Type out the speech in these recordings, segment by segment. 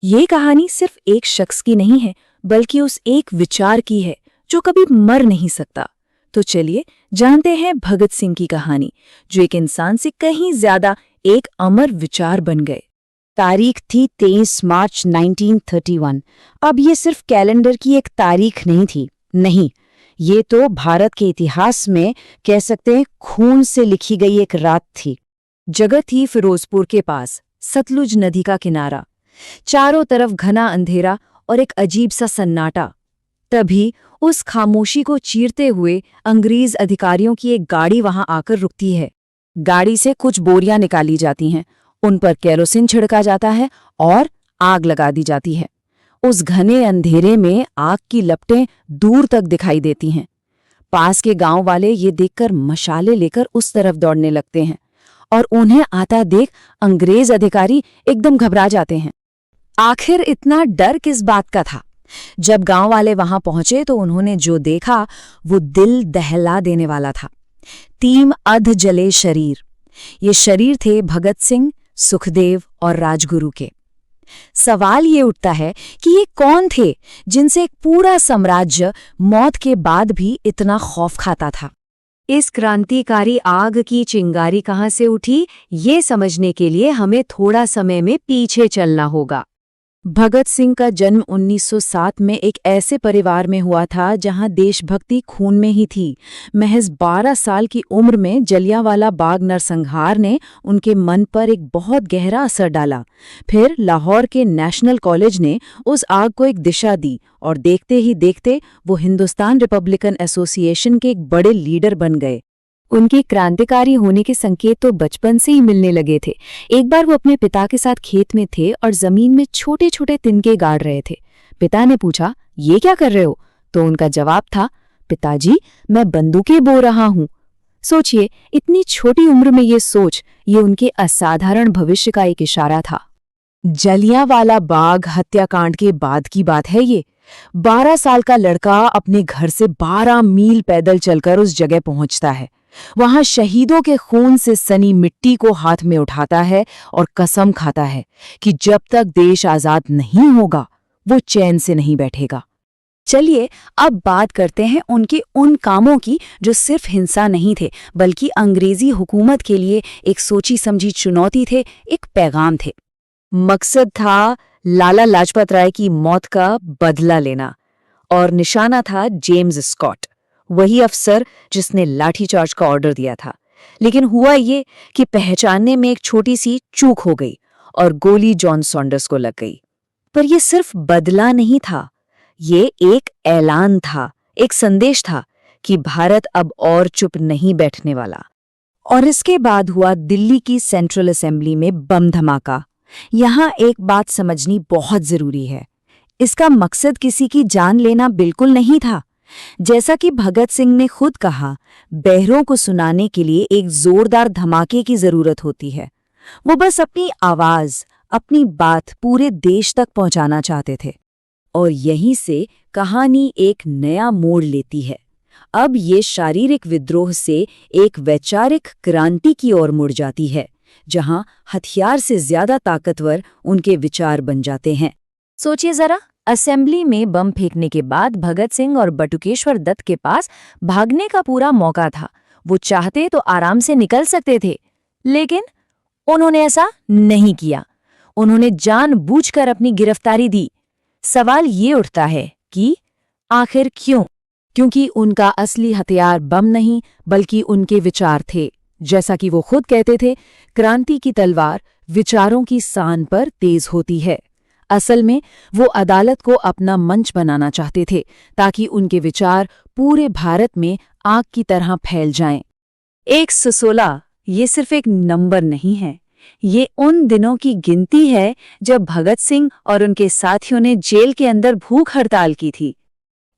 ये कहानी सिर्फ एक शख्स की नहीं है, बल्कि उस एक विचार की है जो कभी मर नहीं सकता। तो चलिए जानते हैं भगत सिंह की कहानी, जो एक इंसान से कहीं ज्यादा एक अमर विचार बन गए। तारीख थी 23 मार्च 1931। अब ये सिर्फ कैलेंडर की एक तारीख नहीं थी, नहीं, ये तो भारत के इतिहास में कह सकते हैं खून से लिखी गई एक रात थी। जगह थी फिरोजपुर के पास, सतलुज नदी का किनारा। चारों तरफ घना अंधेरा और एक अजीब सा सन्नाटा। तभी उस खामोशी को चीरते हुए अंग्रेज अधिकारियों की एक गाड़ी वहां आकर रुकती है। गाड़ी से कुछ बोरियां निकाली जाती हैं, उन पर केरोसिन छिड़का जाता है और आग लगा दी जाती है। उस घने अंधेरे में आग की लपटें दूर तक दिखाई देती हैं। पास के गांव वाले ये देखकर मशाले लेकर उस तरफ दौड़ने लगते हैं और उन्हें आता देख अंग्रेज अधिकारी एकदम घबरा जाते हैं। आखिर इतना डर किस बात का था? जब गांव वाले वहां पहुंचे तो उन्होंने जो देखा वो दिल दहला देने वाला था। 3 अध जले शरीर। ये शरीर थे भगत सिंह, सुखदेव और राजगुरु के। सवाल ये उठता है कि ये कौन थे जिनसे एक पूरा साम्राज्य मौत के बाद भी इतना खौफ खाता था। इस क्रांतिकारी आग की चिंगारी कहाँ से उठी, ये समझने के लिए हमें थोड़ा समय में पीछे चलना होगा। भगत सिंह का जन्म 1907 में एक ऐसे परिवार में हुआ था जहां देशभक्ति खून में ही थी। महज 12 साल की उम्र में जलियांवाला बाग नरसंहार ने उनके मन पर एक बहुत गहरा असर डाला। फिर लाहौर के नेशनल कॉलेज ने उस आग को एक दिशा दी और देखते ही देखते वो हिंदुस्तान रिपब्लिकन एसोसिएशन के एक बड़े लीडर बन गए। उनके क्रांतिकारी होने के संकेत तो बचपन से ही मिलने लगे थे। एक बार वो अपने पिता के साथ खेत में थे और जमीन में छोटे छोटे तिनके गाड़ रहे थे। पिता ने पूछा, ये क्या कर रहे हो? तो उनका जवाब था, पिताजी, मैं बंदूकें बो रहा हूँ। सोचिए, इतनी छोटी उम्र में ये सोच, ये उनके असाधारण भविष्य का एक इशारा था। जलियांवाला बाग हत्याकांड के बाद की बात है ये। 12 साल का लड़का अपने घर से 12 मील पैदल चलकर उस जगह पहुंचता है। वहां शहीदों के खून से सनी मिट्टी को हाथ में उठाता है और कसम खाता है कि जब तक देश आजाद नहीं होगा वो चैन से नहीं बैठेगा। चलिए अब बात करते हैं उनके उन कामों की जो सिर्फ हिंसा नहीं थे, बल्कि अंग्रेजी हुकूमत के लिए एक सोची समझी चुनौती थे, एक पैगाम थे। मकसद था लाला लाजपत राय की मौत का बदला लेना और निशाना था जेम्स स्कॉट, वही अफसर जिसने लाठीचार्ज का ऑर्डर दिया था। लेकिन हुआ ये कि पहचानने में एक छोटी सी चूक हो गई और गोली जॉन सॉन्डर्स को लग गई। पर यह सिर्फ बदला नहीं था, ये एक ऐलान था, एक संदेश था कि भारत अब और चुप नहीं बैठने वाला। और इसके बाद हुआ दिल्ली की सेंट्रल असेंबली में बम धमाका। यहाँ एक बात समझनी बहुत जरूरी है, इसका मकसद किसी की जान लेना बिल्कुल नहीं था। जैसा कि भगत सिंह ने खुद कहा, बहरों को सुनाने के लिए एक जोरदार धमाके की जरूरत होती है। वो बस अपनी आवाज, अपनी बात पूरे देश तक पहुंचाना चाहते थे। और यहीं से कहानी एक नया मोड़ लेती है। अब ये शारीरिक विद्रोह से एक वैचारिक क्रांति की ओर मुड़ जाती है, जहां हथियार से ज्यादा ताकतवर उनके विचार बन जाते हैं। सोचिए जरा, असेंबली में बम फेंकने के बाद भगत सिंह और बटुकेश्वर दत्त के पास भागने का पूरा मौका था। वो चाहते तो आराम से निकल सकते थे, लेकिन उन्होंने ऐसा नहीं किया। उन्होंने जानबूझकर अपनी गिरफ्तारी दी। सवाल ये उठता है कि आखिर क्यों? क्योंकि उनका असली हथियार बम नहीं, बल्कि उनके विचार थे। जैसा कि वो खुद कहते थे, क्रांति की तलवार विचारों की सान पर तेज होती है। असल में वो अदालत को अपना मंच बनाना चाहते थे, ताकि उनके विचार पूरे भारत में आग की तरह फैल जाएं। 116 ये सिर्फ एक नंबर नहीं है, ये उन दिनों की गिनती है जब भगत सिंह और उनके साथियों ने जेल के अंदर भूख हड़ताल की थी।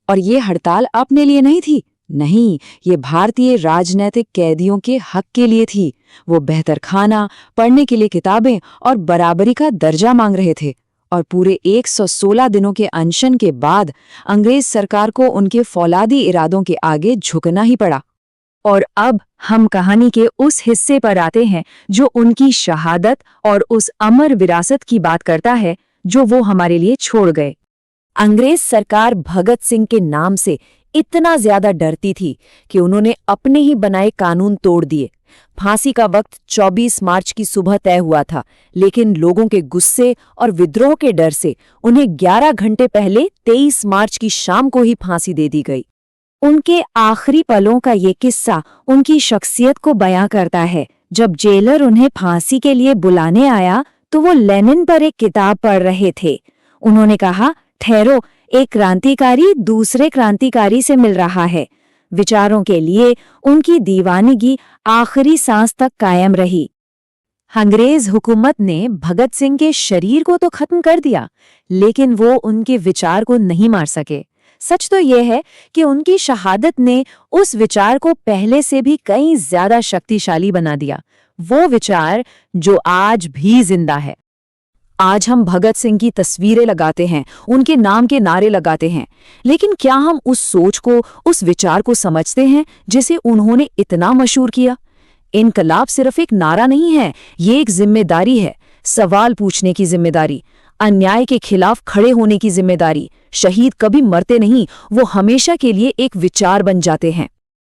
और ये हड़ताल अपने लिए नहीं थी, नहीं, ये भारतीय राजनैतिक कैदियों के हक के लिए थी। वो बेहतर खाना, पढ़ने के लिए किताबें और बराबरी का दर्जा मांग रहे थे। और पूरे 116 दिनों के अनशन के बाद अंग्रेज सरकार को उनके फौलादी इरादों के आगे झुकना ही पड़ा। और अब हम कहानी के उस हिस्से पर आते हैं जो उनकी शहादत और उस अमर विरासत की बात करता है, जो वो हमारे लिए छोड़ गए। अंग्रेज सरकार भगत सिंह के नाम से इतना ज्यादा डरती थी कि उन्होंने अपने ही बनाए कानून तोड़ दिए। फांसी का वक्त 24 मार्च की सुबह तय हुआ था, लेकिन लोगों के गुस्से और विद्रोह के डर से उन्हें 11 घंटे पहले 23 मार्च की शाम को ही फांसी दे दी गई। उनके आखिरी पलों का ये किस्सा उनकी शख्सियत को बयां करता है। जब जेलर उन्हें फांसी के लिए बुलाने आया तो वो लेनिन पर एक किताब पढ़ रहे थे। उन्होंने कहा, ठहरो, एक क्रांतिकारी दूसरे क्रांतिकारी से मिल रहा है। विचारों के लिए उनकी दीवानगी आखिरी सांस तक कायम रही। अंग्रेज हुकूमत ने भगत सिंह के शरीर को तो खत्म कर दिया, लेकिन वो उनके विचार को नहीं मार सके। सच तो यह है कि उनकी शहादत ने उस विचार को पहले से भी कई ज्यादा शक्तिशाली बना दिया, वो विचार जो आज भी जिंदा है। आज हम भगत सिंह की तस्वीरें लगाते हैं, उनके नाम के नारे लगाते हैं, लेकिन क्या हम उस सोच को, उस विचार को समझते हैं जिसे उन्होंने इतना मशहूर किया? इनकलाब सिर्फ एक नारा नहीं है, ये एक जिम्मेदारी है। सवाल पूछने की जिम्मेदारी, अन्याय के खिलाफ खड़े होने की जिम्मेदारी। शहीद कभी मरते नहीं, वो हमेशा के लिए एक विचार बन जाते हैं।